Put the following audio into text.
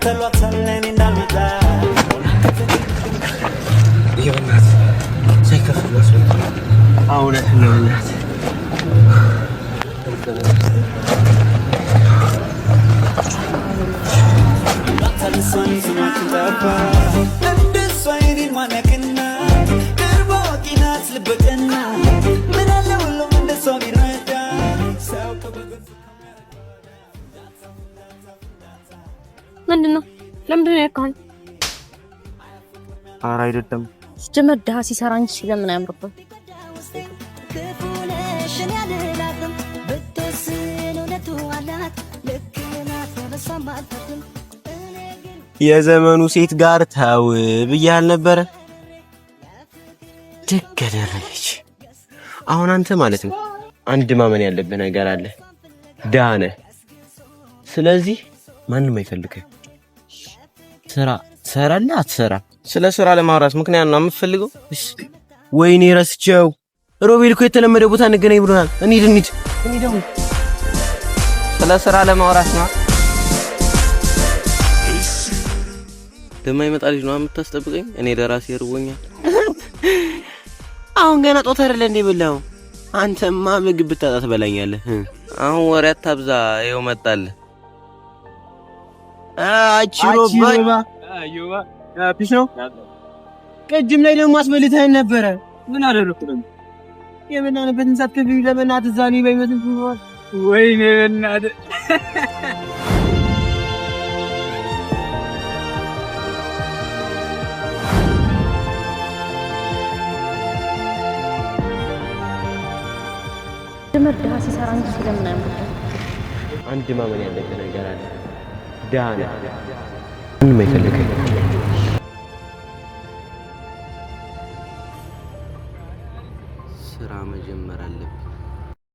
ከተሏታለን እንዳልመጣ ይሆናል ሳይከፍል መስሎኝ እውነት ነው እናት ታልሰን ስማችን ጠፋ እንደሷ የኔን ማነቅና ቅርቧ ወቂናት ልበቀና ምን አለ ሁሉም እንደሷ ቢረዳ ሰው ከበገጽ ምንድነው ለምንድነው ያካል ኧረ አይደለም ጀመር ደሃ ሲሰራ እንጂ ለምን አያምርበት የዘመኑ ሴት ጋር ታው ብያል ነበር ደገደረች አሁን አንተ ማለት ነው አንድ ማመን ያለብህ ነገር አለ ዳነ ስለዚህ ማንንም አይፈልግም ስራ ሰራና አትሰራ ስለ ስራ ለማውራት ምክንያት ነው የምፈልገው ወይኔ ረስቸው ሮቤል እኮ የተለመደ ቦታ እንገናኝ ብሎናል እንሂድ ደግሞ ስለ ስራ ለማውራት ነው ለማይመጣ ልጅ ነው የምታስጠብቀኝ እኔ ለራሴ እርቦኛል አሁን ገና ጦት አይደለ እንዴ ብለው አንተማ ምግብ ብታጣ ትበላኛለህ አሁን ወሬ አታብዛ ይኸው መጣለ አቺሮባ አዩባ ፒስ ነው ቅድም ላይ ደግሞ አስበልተኸኝ ነበረ ምን አደረኩ ደግሞ የበላንበትን ሳትከፍይ ለበእናትህ ዛኔ በይመትን ትኖር ወይኔ በእናትህ ጀመር ደሃ ሲሰራ እንጂ ለምን አያምርበት አንድ ማመን ያለብህ ነገር አለ ዳነ ምንም አይፈልግም ስራ መጀመር አለብኝ